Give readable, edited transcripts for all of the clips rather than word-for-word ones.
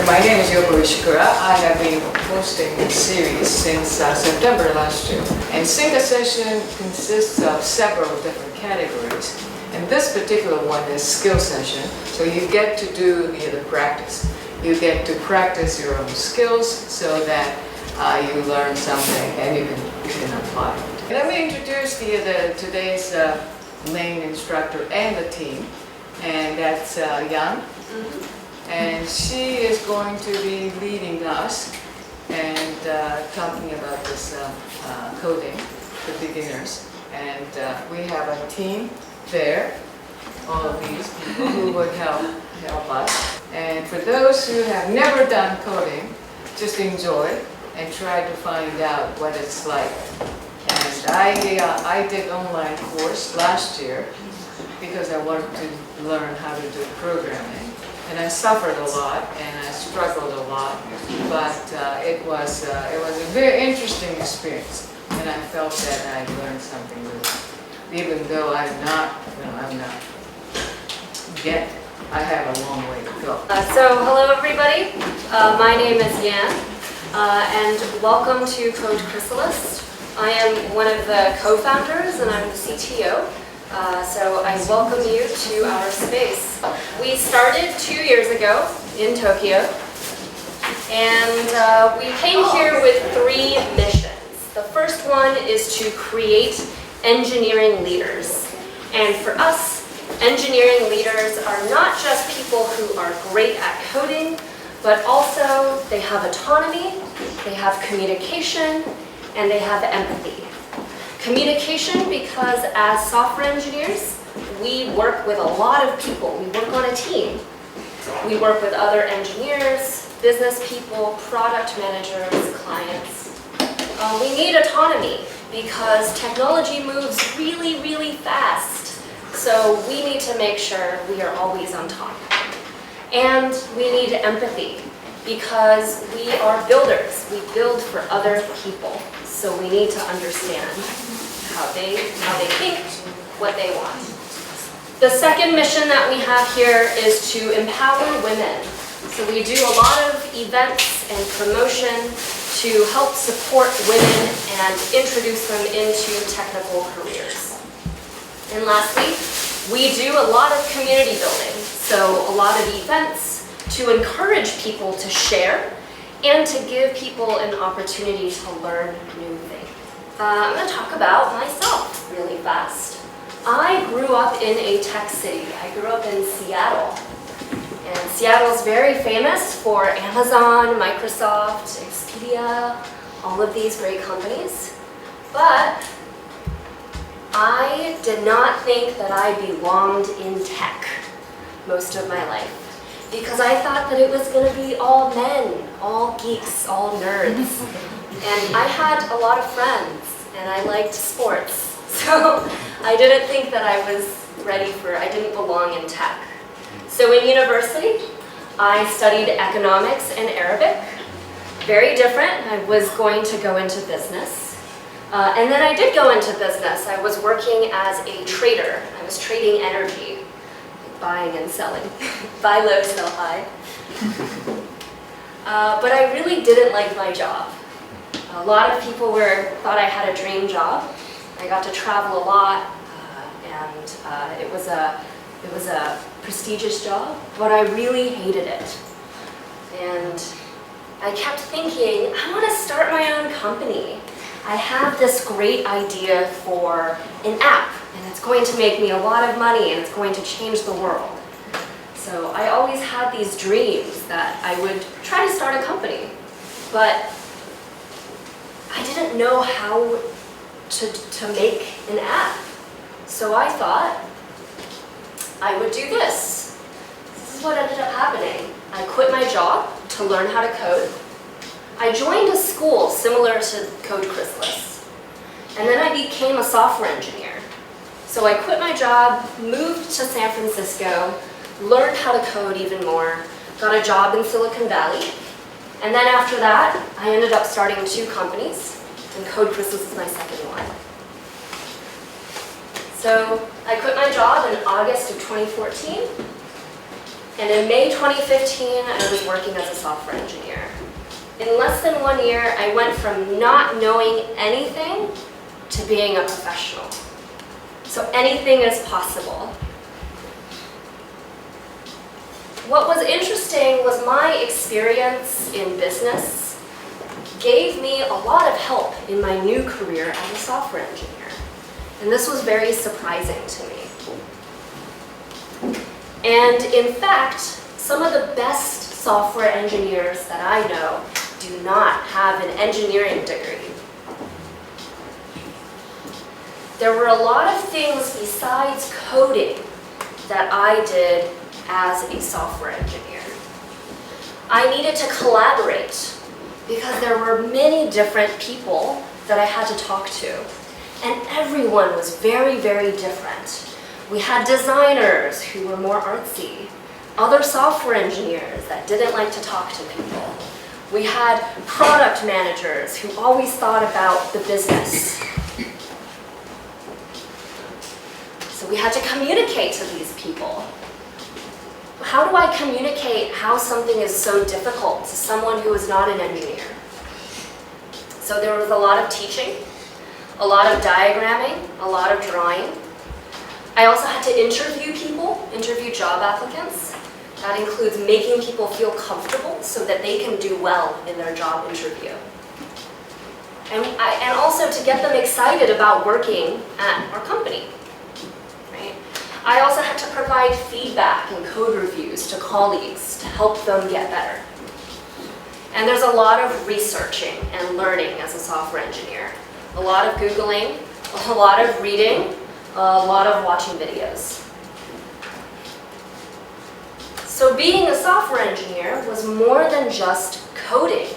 My name is Yoko Ishikura. I have been hosting this series since September last year. And SINCA session consists of several different categories. And this particular one is skill session. So you get to do the practice. You get to practice your own skills so that you learn something and you can apply it. Let me introduce today's main instructor and the team. And that's Yan. And she is going to be leading us and talking about this coding for beginners. And we have a team there, all of these people who would help us. And for those who have never done coding, just enjoy and try to find out what it's like. And I did online course last year because I wanted to learn how to do programming. And I suffered a lot and I struggled a lot, but it was a very interesting experience. And I felt that I learned something new, even though I'm not yet. I have a long way to go. So hello everybody, my name is Yan, and welcome to Code Chrysalis. I am one of the co-founders and I'm the CTO. So I welcome you to our space. We started 2 years ago in Tokyo, and we came here with 3 missions. The first one is to create engineering leaders. And for us, engineering leaders are not just people who are great at coding, but also they have autonomy, they have communication, and they have empathy. Communication, because as software engineers, we work with a lot of people. We work on a team. We work with other engineers, business people, product managers, clients. We need autonomy because technology moves really, really fast. So we need to make sure we are always on top. And we need empathy because we are builders. We build for other people. So we need to understand how they think, what they want. The second mission that we have here is to empower women. So we do a lot of events and promotion to help support women and introduce them into technical careers. And lastly, we do a lot of community building. So a lot of events to encourage people to share and to give people an opportunity to learn new things. I'm going to talk about myself really fast. I grew up in a tech city. I grew up in Seattle. And Seattle is very famous for Amazon, Microsoft, Expedia, all of these great companies. But I did not think that I belonged in tech most of my life, because I thought that it was going to be all men, all geeks, all nerds. And I had a lot of friends, and I liked sports. So I didn't think that I was ready I didn't belong in tech. So in university, I studied economics and Arabic. Very different. I was going to go into business. And then I did go into business. I was working as a trader. I was trading energy. Buying and selling. Buy low, sell high. But I really didn't like my job. A lot of people thought I had a dream job. I got to travel a lot, and it was a prestigious job, but I really hated it. And I kept thinking, I want to start my own company. I have this great idea for an app, and it's going to make me a lot of money, and it's going to change the world. So I always had these dreams that I would try to start a company, but I didn't know how to make an app. So I thought I would do this. This is what ended up happening. I quit my job to learn how to code. I joined a school similar to Code Chrysalis. And then I became a software engineer. So I quit my job, moved to San Francisco, learned how to code even more, got a job in Silicon Valley. And then after that, I ended up starting 2 companies, and Code Chrysalis is my second one. So I quit my job in August of 2014, And in May 2015, I was working as a software engineer. In less than 1 year, I went from not knowing anything to being a professional. So anything is possible. What was interesting was my experience in business gave me a lot of help in my new career as a software engineer. And this was very surprising to me. And in fact, some of the best software engineers that I know do not have an engineering degree. There were a lot of things besides coding that I did as a software engineer. I needed to collaborate because there were many different people that I had to talk to. And everyone was very, very different. We had designers who were more artsy, other software engineers that didn't like to talk to people. We had product managers who always thought about the business. So we had to communicate to these people. How do I communicate how something is so difficult to someone who is not an engineer? So there was a lot of teaching, a lot of diagramming, a lot of drawing. I also had to interview people, interview job applicants. That includes making people feel comfortable so that they can do well in their job interview. And also to get them excited about working at our company. Right? I also had to provide feedback and code reviews to colleagues to help them get better. And there's a lot of researching and learning as a software engineer. A lot of Googling, a lot of reading, a lot of watching videos. So being a software engineer was more than just coding.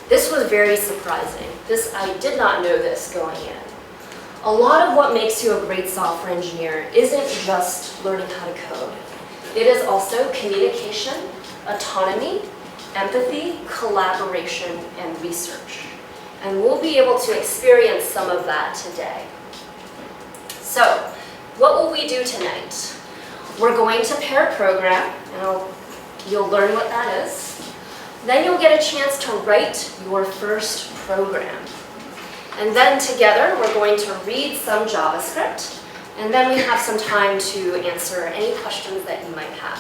This was very surprising. I did not know this going in. A lot of what makes you a great software engineer isn't just learning how to code. It is also communication, autonomy, empathy, collaboration, and research. And we'll be able to experience some of that today. So, what will we do tonight? We're going to pair program, and you'll learn what that is. Then you'll get a chance to write your first program. And then together, we're going to read some JavaScript, and then we have some time to answer any questions that you might have.